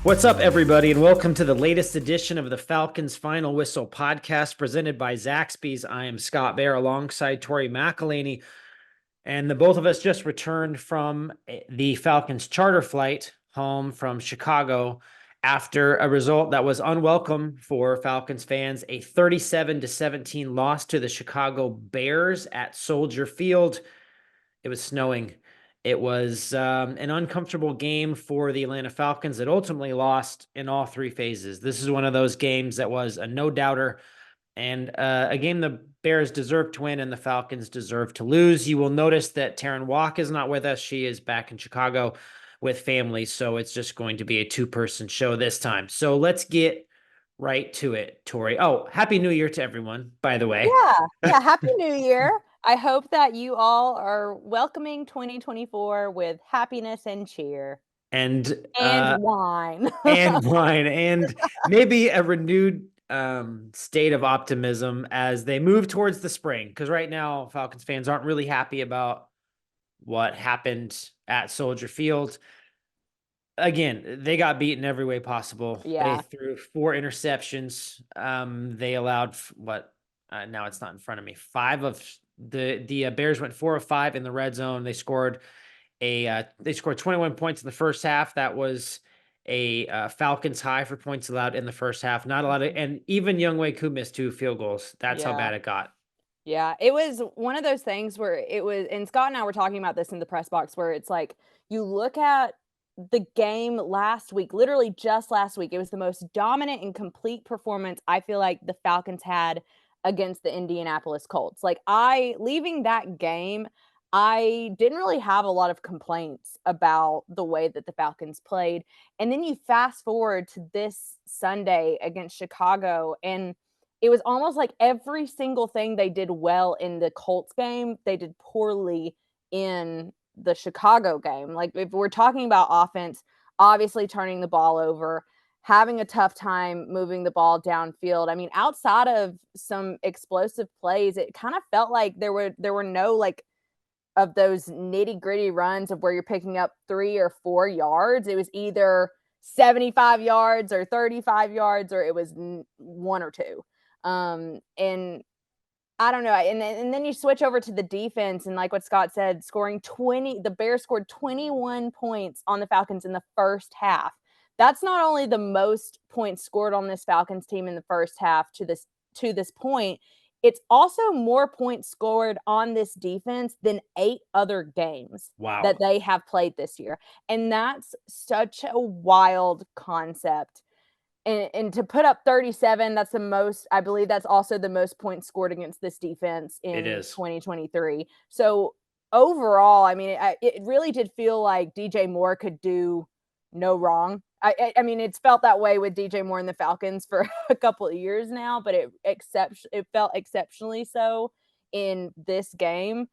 What's up, everybody, and welcome to the latest edition of the Falcons Final Whistle podcast presented by Zaxby's. I am Scott Bair alongside Tori McElhaney, and the both of us just returned from the Falcons charter flight home from Chicago after a result that was unwelcome for Falcons fans, a 37-17 loss to the Chicago Bears at Soldier Field. It was snowing. It was an uncomfortable game for the Atlanta Falcons that ultimately lost in all three phases. This is one of those games that was a no-doubter and a game the Bears deserved to win and the Falcons deserved to lose. You will notice that Taryn Walk is not with us. She is back in Chicago with family, so it's just going to be a two-person show this time. So let's get right to it, Tori. Oh, Happy New Year to everyone, by the way. Yeah, Happy New Year. I hope that you all are welcoming 2024 with happiness and cheer And and wine. and wine and maybe a renewed state of optimism as they move towards the spring. Because right now, Falcons fans aren't really happy about what happened at Soldier Field. Again, they got beaten every way possible. Yeah. They threw 4 interceptions. They allowed what? Now it's not in front of me. 5 of the Bears went 4 of 5 in the red zone. They scored 21 points in the first half. That was a Falcons high for points allowed in the first half. Not a lot of, and even Younghoe Koo missed 2 field goals. That's how Yeah. bad it got. Yeah, it was one of those things where it was, and Scott and I were talking about this in the press box, where it's like you look at the game last week, literally just last week, it was the most dominant and complete performance I feel like the Falcons had against the Indianapolis Colts. Like, leaving that game, I didn't really have a lot of complaints about the way that the Falcons played. And then you fast forward to this Sunday against Chicago, and it was almost like every single thing they did well in the Colts game, they did poorly in the Chicago game. Like, if we're talking about offense, obviously turning the ball over, having a tough time moving the ball downfield. I mean, outside of some explosive plays, it kind of felt like there were no like of those nitty-gritty runs of where you're picking up 3 or 4 yards. It was either 75 yards or 35 yards, or it was 1 or 2. And I don't know. And then you switch over to the defense, and like what Scott said, the Bears scored 21 points on the Falcons in the first half. That's not only the most points scored on this Falcons team in the first half to this point, it's also more points scored on this defense than 8 other games that Wow. they have played this year. And that's such a wild concept. And to put up 37, that's the most, I believe that's also the most points scored against this defense It in is. 2023. So overall, I mean, it really did feel like DJ Moore could do no wrong. I mean, it's felt that way with DJ Moore and the Falcons for a couple of years now, but it felt exceptionally so in this game.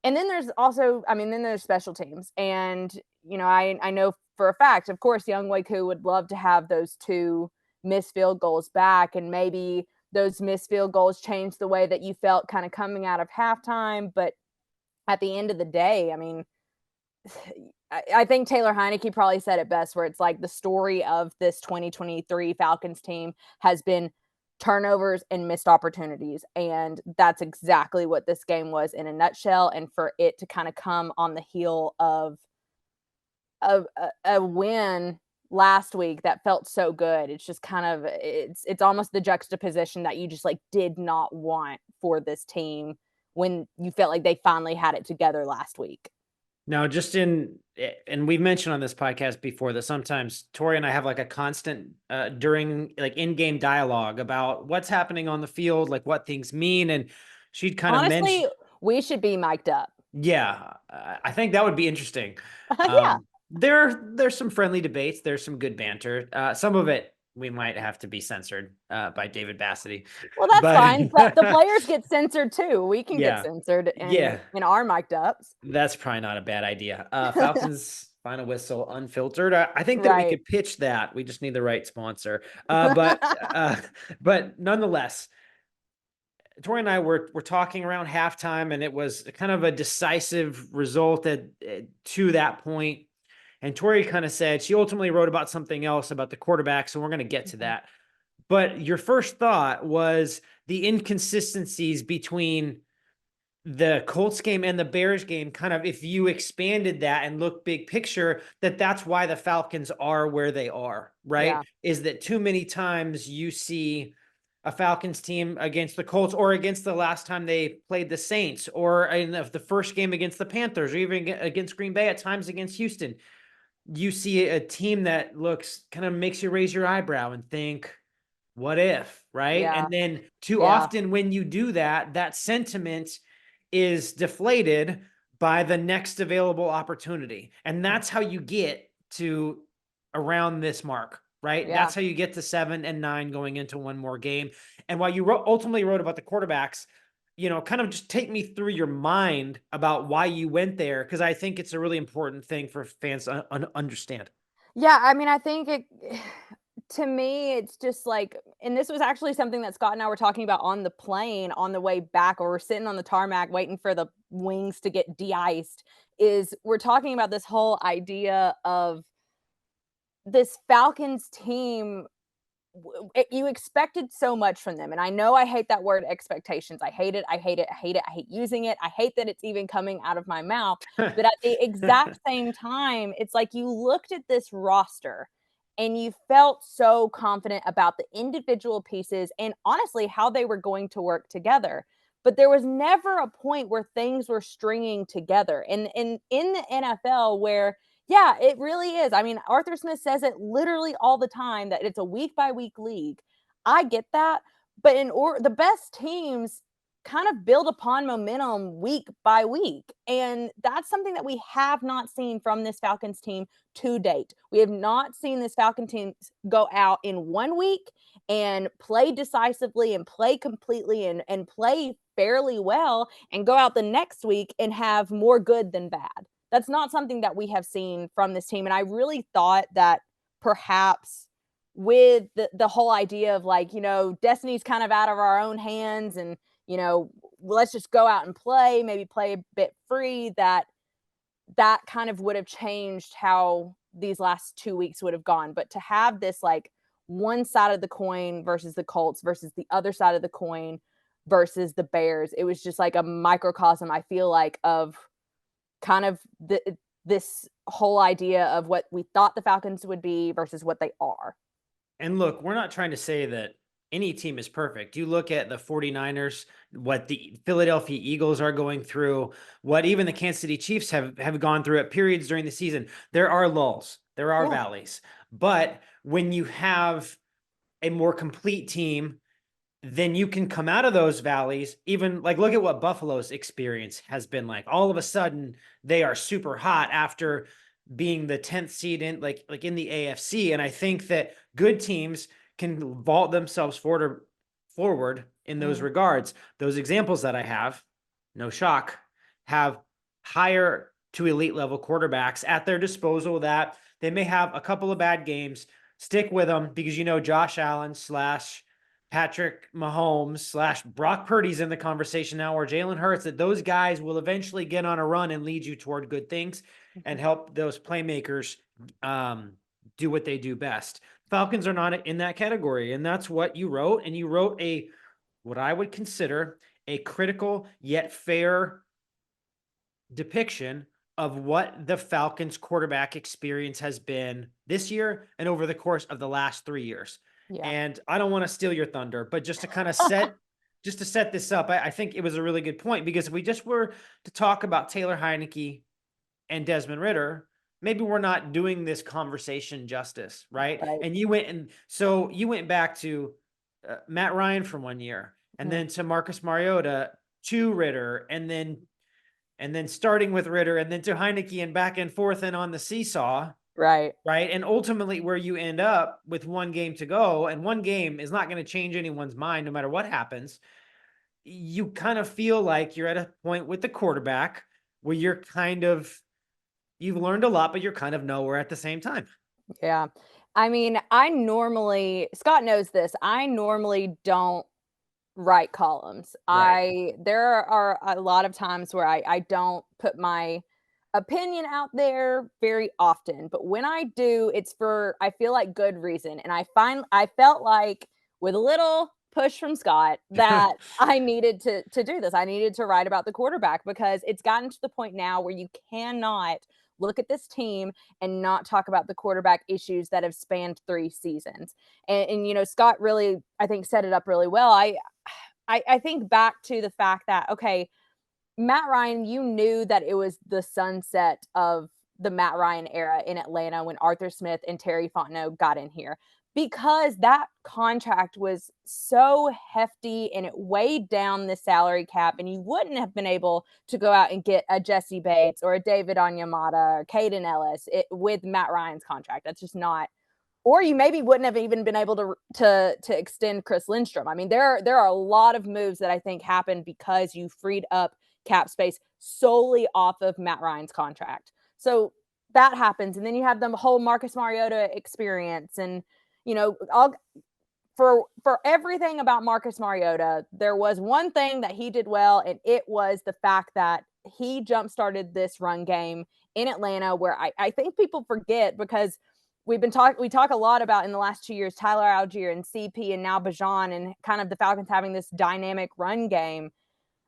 And then there's also, I mean, then there's special teams. And, you know, I know for a fact, of course, Younghoe Koo would love to have those 2 missed field goals back. And maybe those missed field goals changed the way that you felt kind of coming out of halftime. But at the end of the day, I mean, I think Taylor Heinicke probably said it best, where it's like the story of this 2023 Falcons team has been turnovers and missed opportunities. And that's exactly what this game was in a nutshell. And for it to kind of come on the heel of a win last week that felt so good, it's just kind of, it's almost the juxtaposition that you just like did not want for this team when you felt like they finally had it together last week. Now, and we've mentioned on this podcast before that sometimes Tori and I have like a constant during like in-game dialogue about what's happening on the field, like what things mean. And she'd kind of Honestly, mention, we should be mic'd up. yeah, I think that would be interesting. Yeah. There's some friendly debates. There's some good banter. Some of it we might have to be censored by David Bassity. Well, that's fine. But The players get censored too. We can get yeah, censored yeah, in our mic'd ups. that's probably not a bad idea. Falcons Final Whistle Unfiltered. I think that we Right. could pitch that. We just need the right sponsor. But nonetheless, Tori and I were talking around halftime, and it was kind of a decisive result to that point. And Tori kind of said she ultimately wrote about something else about the quarterback. So we're going to get to that. But your first thought was the inconsistencies between the Colts game and the Bears game, kind of if you expanded that and look big picture, that's why the Falcons are where they are, right? Yeah. Is that too many times you see a Falcons team against the Colts, or against the last time they played the Saints, or in the first game against the Panthers, or even against Green Bay, at times against Houston. You see a team that looks kind of makes you raise your eyebrow and think, what if, right? Yeah. And then too Yeah. often when you do that, that sentiment is deflated by the next available opportunity. And that's how you get to around this mark, right? Yeah. That's how you get to 7-9 going into one more game. And while you ultimately wrote about the quarterbacks, kind of just take me through your mind about why you went there, because I think it's a really important thing for fans to understand. Yeah, I mean, I think it to me, it's just like, and this was actually something that Scott and I were talking about on the plane on the way back, or we're sitting on the tarmac waiting for the wings to get de-iced, is we're talking about this whole idea of this Falcons team. You expected so much from them. And I know I hate that word expectations. I hate it. I hate it. I hate it. I hate using it. I hate that it's even coming out of my mouth. But at the exact same time, it's like you looked at this roster and you felt so confident about the individual pieces and honestly how they were going to work together. But there was never a point where things were stringing together. And in the NFL, where yeah, it really is. I mean, Arthur Smith says it literally all the time that it's a week by week league. I get that, but the best teams kind of build upon momentum week by week, and that's something that we have not seen from this Falcons team to date. We have not seen this Falcon team go out in 1 week and play decisively and play completely and play fairly well and go out the next week and have more good than bad. That's not something that we have seen from this team. And I really thought that perhaps with the whole idea of like, destiny's kind of out of our own hands and, let's just go out and play, maybe play a bit free, that kind of would have changed how these last 2 weeks would have gone. But to have this like one side of the coin versus the Colts versus the other side of the coin versus the Bears, it was just like a microcosm, I feel like, of kind of this whole idea of what we thought the Falcons would be versus what they are. And look, we're not trying to say that any team is perfect. You look at the 49ers, what the Philadelphia Eagles are going through, what even the Kansas City Chiefs have gone through at periods during the season. There are lulls, there are valleys. But when you have a more complete team, then you can come out of those valleys. Even like, look at what Buffalo's experience has been like. All of a sudden, they are super hot after being the 10th seed in like in the AFC. And I think that good teams can vault themselves forward in those regards. Those examples that I have, no shock, have higher to elite level quarterbacks at their disposal that they may have a couple of bad games. Stick with them because Josh Allen / Patrick Mahomes / Brock Purdy's in the conversation now, or Jalen Hurts, that those guys will eventually get on a run and lead you toward good things and help those playmakers do what they do best. Falcons are not in that category, and that's what you wrote. And you wrote what I would consider a critical yet fair depiction of what the Falcons quarterback experience has been this year and over the course of the last 3 years. Yeah. And I don't want to steal your thunder, but just to kind of set this up, I think it was a really good point, because if we just were to talk about Taylor Heinicke and Desmond Ridder, maybe we're not doing this conversation justice, right? And you went back to Matt Ryan from 1 year, and then to Marcus Mariota, to Ridder, and then starting with Ridder, and then to Heinicke, and back and forth and on the seesaw. Right. And ultimately where you end up with 1 game to go, and 1 game is not going to change anyone's mind no matter what happens. You kind of feel like you're at a point with the quarterback where you've learned a lot, but you're kind of nowhere at the same time. Yeah. I mean, Scott knows this, I normally don't write columns. Right. There are a lot of times where I don't put my opinion out there very often, but when I do, it's for, I feel like, good reason. And I felt like, with a little push from Scott, that I needed to do this. I needed to write about the quarterback, because it's gotten to the point now where you cannot look at this team and not talk about the quarterback issues that have spanned 3 seasons. And Scott really, I think, set it up really well. I think back to the fact that, okay, Matt Ryan, you knew that it was the sunset of the Matt Ryan era in Atlanta when Arthur Smith and Terry Fontenot got in here, because that contract was so hefty and it weighed down the salary cap, and you wouldn't have been able to go out and get a Jesse Bates or a David Onyemata or Caden Ellis with Matt Ryan's contract. That's just not. Or you maybe wouldn't have even been able to extend Chris Lindstrom. I mean, there are a lot of moves that I think happened because you freed up cap space solely off of Matt Ryan's contract. So that happens. And then you have the whole Marcus Mariota experience. And, for everything about Marcus Mariota, there was one thing that he did well, and it was the fact that he jump-started this run game in Atlanta, where I think people forget, because we talk a lot about, in the last 2 years, Tyler Algier and CP and now Bajan, and kind of the Falcons having this dynamic run game.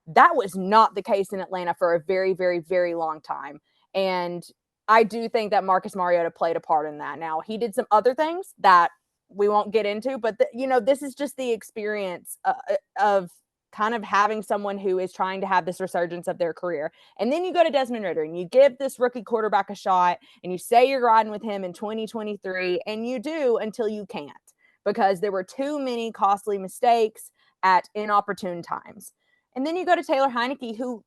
That was not the case in Atlanta for a very, very, very long time. And I do think that Marcus Mariota played a part in that. Now, he did some other things that we won't get into, but this is just the experience of kind of having someone who is trying to have this resurgence of their career. And then you go to Desmond Ridder and you give this rookie quarterback a shot, and you say you're riding with him in 2023, and you do until you can't, because there were too many costly mistakes at inopportune times. And then you go to Taylor Heinicke, who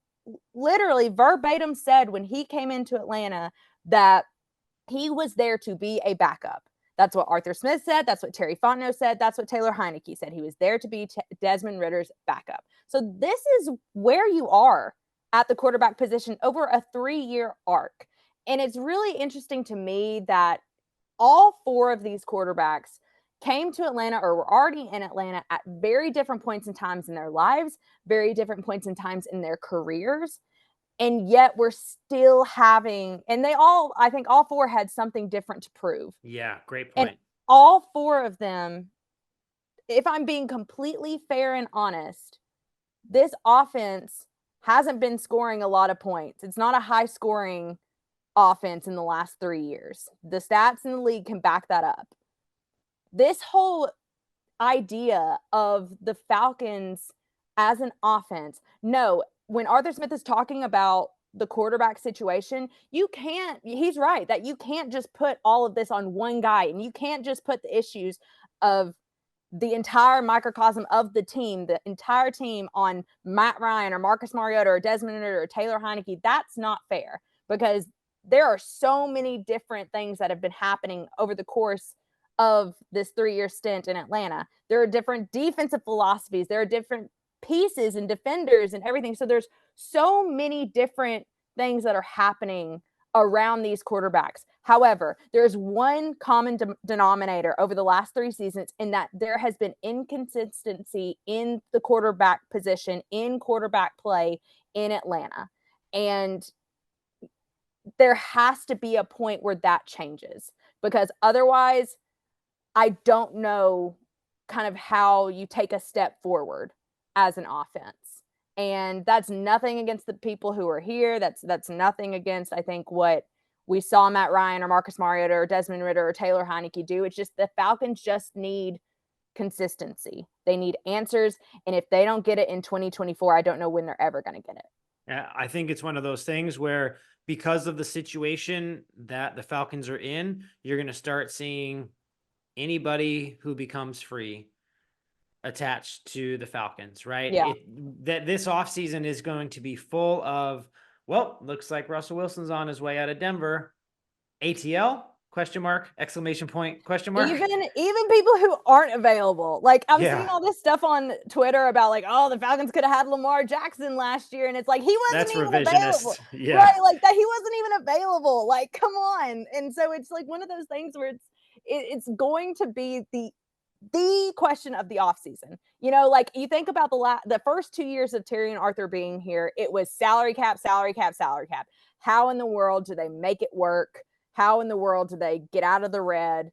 literally verbatim said when he came into Atlanta that he was there to be a backup. That's what Arthur Smith said. That's what Terry Fontenot said. That's what Taylor Heinicke said. He was there to be Desmond Ridder's backup. So this is where you are at the quarterback position over a 3-year arc. And it's really interesting to me that all 4 of these quarterbacks came to Atlanta, or were already in Atlanta, at very different points in times in their lives, very different points in times in their careers. And yet we're still having, and I think all 4 had something different to prove. Yeah, great point. And all 4 of them, if I'm being completely fair and honest, this offense hasn't been scoring a lot of points. It's not a high scoring offense in the last 3 years. The stats in the league can back that up. This whole idea of the Falcons as an offense, no, when Arthur Smith is talking about the quarterback situation, he's right that you can't just put all of this on one guy, and you can't just put the issues of the entire microcosm of the team, the entire team, on Matt Ryan or Marcus Mariota or Desmond Ridder or Taylor Heinicke. That's not fair, because there are so many different things that have been happening over the course of this 3-year stint in Atlanta. There are different defensive philosophies. There are different pieces and defenders and everything. So there's so many different things that are happening around these quarterbacks. However, there's one common denominator over the last 3 seasons, in that there has been inconsistency in the quarterback position, in quarterback play in Atlanta. And there has to be a point where that changes, because otherwise I don't know kind of how you take a step forward as an offense. And that's nothing against the people who are here. That's nothing against, I think, what we saw Matt Ryan or Marcus Mariota or Desmond Ridder or Taylor Heinicke do. It's just the Falcons just need consistency. They need answers. And if they don't get it in 2024, I don't know when they're ever going to get it. Yeah, I think it's one of those things where, because of the situation that the Falcons are in, you're going to start seeing anybody who becomes free attached to the Falcons, right? Yeah. That this offseason is going to be full of, well, looks like Russell Wilson's on his way out of Denver. ATL? Question mark, exclamation point, question mark. Even people who aren't available. Like, I'm seeing all this stuff on Twitter about, like, oh, the Falcons could have had Lamar Jackson last year, and it's like, he wasn't even available. Yeah. Right? Like, that he wasn't even available. Like, come on. And so it's like one of those things where it's going to be the question of the offseason. You know, like you think about the first 2 years of Terry and Arthur being here, it was salary cap, salary cap, salary cap. How in the world do they make it work? How in the world do they get out of the red?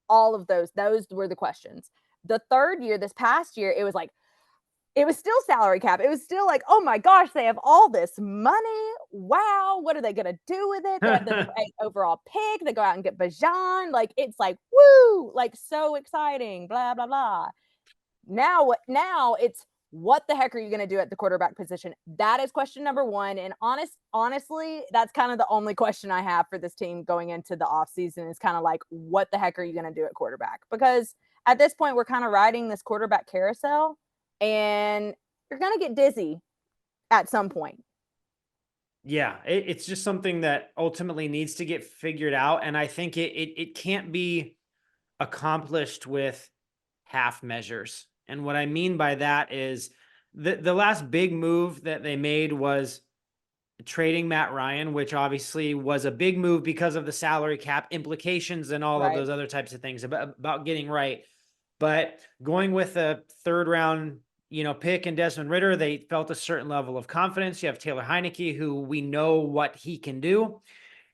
All of those were the questions. The third year, this past year, it was like, it was still salary cap. It was still like, oh my gosh, they have all this money. Wow, what are they going to do with it? They have the number 8 overall pick. They go out and get Bajan. Like, it's like, woo, like so exciting, blah, blah, blah. Now it's, what the heck are you going to do at the quarterback position? That is question number one. And honestly, that's kind of the only question I have for this team going into the offseason is kind of like, what the heck are you going to do at quarterback? Because at this point, we're kind of riding this quarterback carousel, and you're going to get dizzy at some point. Yeah, it's just something that ultimately needs to get figured out. And I think it can't be accomplished with half measures. And what I mean by that is the last big move that they made was trading Matt Ryan, which obviously was a big move because of the salary cap implications and all of those other types of things about getting right. But going with a third round, pick in Desmond Ridder, they felt a certain level of confidence. You have Taylor Heinicke, who we know what he can do.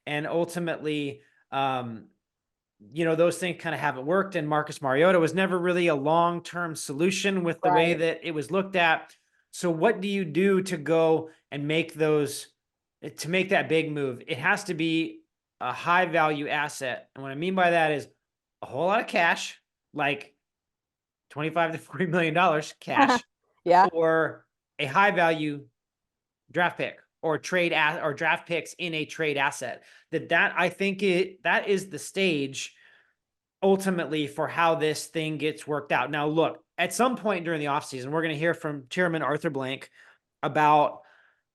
And ultimately, those things kind of haven't worked. And Marcus Mariota was never really a long-term solution with the way that it was looked at. So what do you do to go and make that big move? It has to be a high value asset. And what I mean by that is a whole lot of cash, like $25 to $40 million cash, yeah, or a high value draft pick or or draft picks in a trade asset. That I think that is the stage ultimately for how this thing gets worked out. Now, look, at some point during the offseason, we're going to hear from Chairman Arthur Blank about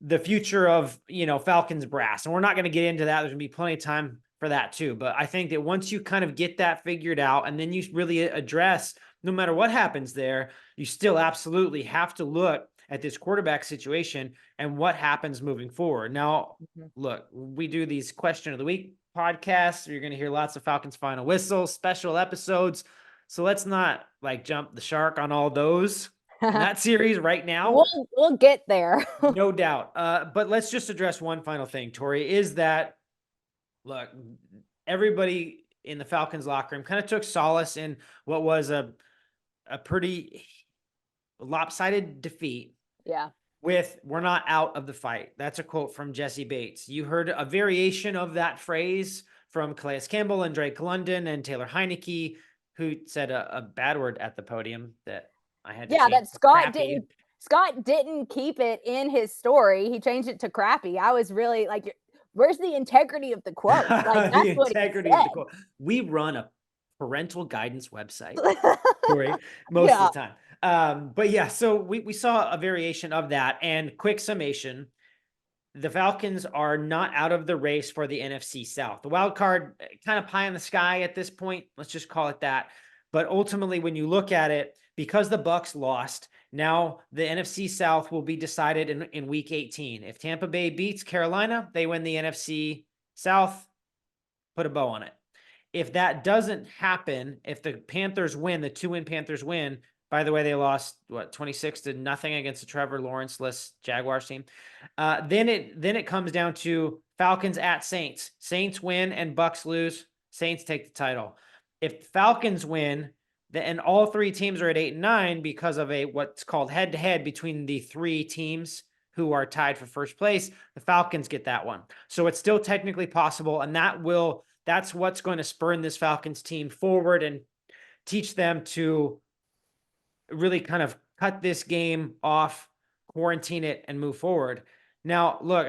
the future of, Falcons brass. And we're not going to get into that. There's going to be plenty of time for that too. But I think that once you kind of get that figured out, and then you really address, no matter what happens there, you still absolutely have to look at this quarterback situation and what happens moving forward. Now, look, we do these question of the week podcasts. You're going to hear lots of Falcons Final Whistle special episodes. So let's not jump the shark on all those in that series right now. We'll get there. No doubt. But let's just address one final thing, Tori, is that, look, everybody in the Falcons locker room kind of took solace in what was a pretty lopsided defeat. Yeah. With "we're not out of the fight." That's a quote from Jesse Bates. You heard a variation of that phrase from Calais Campbell and Drake London and Taylor Heinicke, who said a bad word at the podium that I had to change. That Scott didn't keep it in his story. He changed it to crappy. I was really like, where's the integrity of the quote? Like, that's what integrity of the quote. We run a parental guidance website, Tori, most of the time. But yeah, so we saw a variation of that. And quick summation, the Falcons are not out of the race for the NFC South. The wild card kind of pie in the sky at this point. Let's just call it that. But ultimately, when you look at it, because the Bucs lost, now the NFC South will be decided in week 18. If Tampa Bay beats Carolina, they win the NFC South, put a bow on it. If that doesn't happen, if the Panthers win, the 2-win Panthers win, by the way, they lost 26-0 against the Trevor Lawrence-less Jaguars team. Then it comes down to Falcons at Saints. Saints win and Bucs lose. Saints take the title. If Falcons win, and all three teams are at 8-9 because of what's called head-to-head between the three teams who are tied for first place, the Falcons get that one. So it's still technically possible, and that's what's going to spur this Falcons team forward and teach them to really kind of cut this game off, quarantine it, and move forward. Now, look,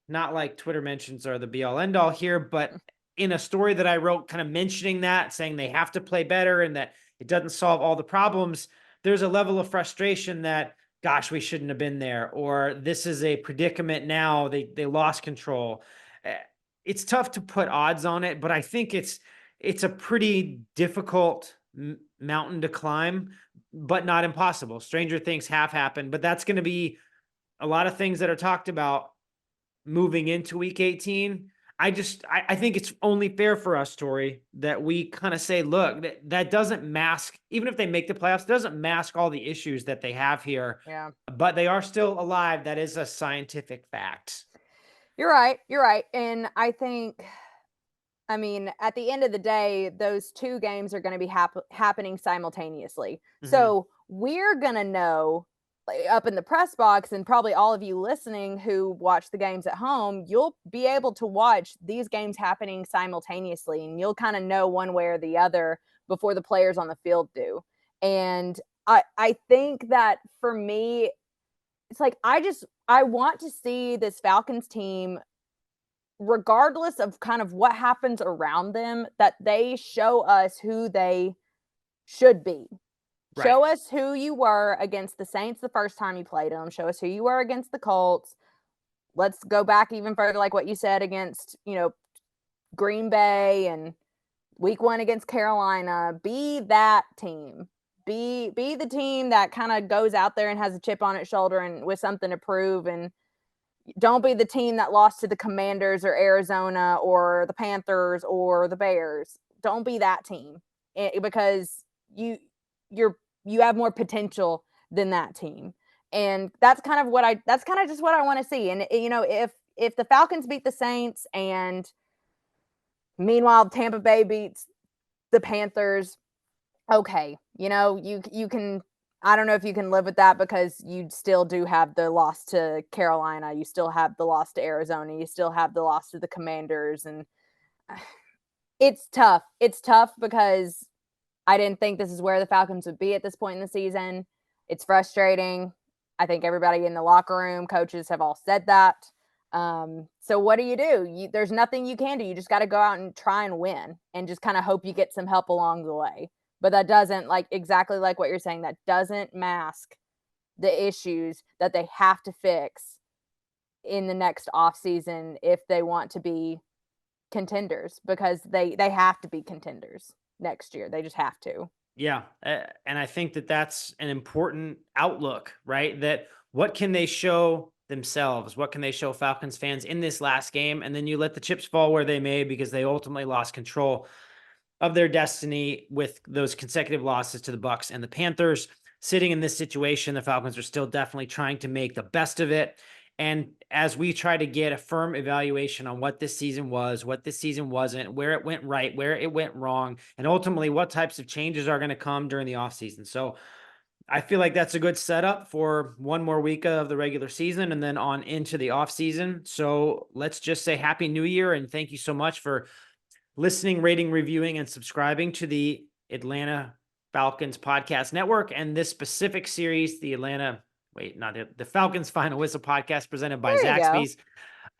not like Twitter mentions are the be-all, end-all here, but in a story that I wrote kind of mentioning that, saying they have to play better and that it doesn't solve all the problems, there's a level of frustration that, gosh, we shouldn't have been there, or this is a predicament now, they lost control. It's tough to put odds on it, but I think it's a pretty difficult mountain to climb, but not impossible. Stranger things have happened, but that's going to be a lot of things that are talked about moving into week 18. I think it's only fair for us, Tori, that we kind of say, look, that doesn't mask, even if they make the playoffs, doesn't mask all the issues that they have here. Yeah. But they are still alive. That is a scientific fact. You're right. You're right. And I think, I mean, at the end of the day, those two games are going to be happening simultaneously. So we're going to know, like, up in the press box, and probably all of you listening who watch the games at home, you'll be able to watch these games happening simultaneously, and you'll kind of know one way or the other before the players on the field do. And I think that for me, it's like I want to see this Falcons team, regardless of kind of what happens around them, that they show us who they should be. Right. Show us who you were against the Saints the first time you played them. Show us who you were against the Colts. Let's go back even further, like what you said, against, Green Bay and week 1 against Carolina. Be that team. Be the team that kind of goes out there and has a chip on its shoulder and with something to prove. And don't be the team that lost to the Commanders or Arizona or the Panthers or the Bears. Don't be that team, because you have more potential than that team. And that's kind of just what I want to see. And if the Falcons beat the Saints and meanwhile Tampa Bay beats the Panthers, okay, you can, I don't know if you can live with that, because you still do have the loss to Carolina. You still have the loss to Arizona. You still have the loss to the Commanders. And it's tough. It's tough because I didn't think this is where the Falcons would be at this point in the season. It's frustrating. I think everybody in the locker room, coaches have all said that. So what do? There's nothing you can do. You just got to go out and try and win and just kind of hope you get some help along the way. But that doesn't, exactly like what you're saying, that doesn't mask the issues that they have to fix in the next offseason if they want to be contenders, because they have to be contenders next year. They just have to. Yeah. And I think that that's an important outlook, right? That what can they show themselves? What can they show Falcons fans in this last game? And then you let the chips fall where they may, because they ultimately lost control of their destiny with those consecutive losses to the Bucs and the Panthers. Sitting in this situation, the Falcons are still definitely trying to make the best of it. And as we try to get a firm evaluation on what this season was, what this season wasn't, where it went right, where it went wrong, and ultimately what types of changes are going to come during the offseason. So I feel like that's a good setup for one more week of the regular season and then on into the offseason. So let's just say Happy New Year, and thank you so much for listening, rating, reviewing, and subscribing to the Atlanta Falcons Podcast Network and this specific series, the Falcons Final Whistle podcast presented by Zaxby's.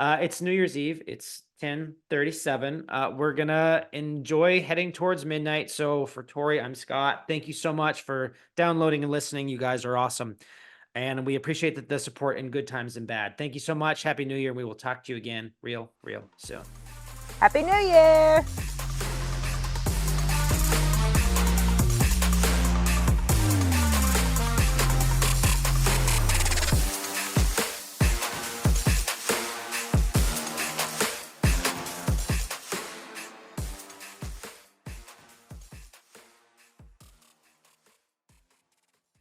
It's New Year's Eve. It's 10:37. We're going to enjoy heading towards midnight. So for Tori, I'm Scott. Thank you so much for downloading and listening. You guys are awesome. And we appreciate the support in good times and bad. Thank you so much. Happy New Year. And we will talk to you again real soon. Happy New Year.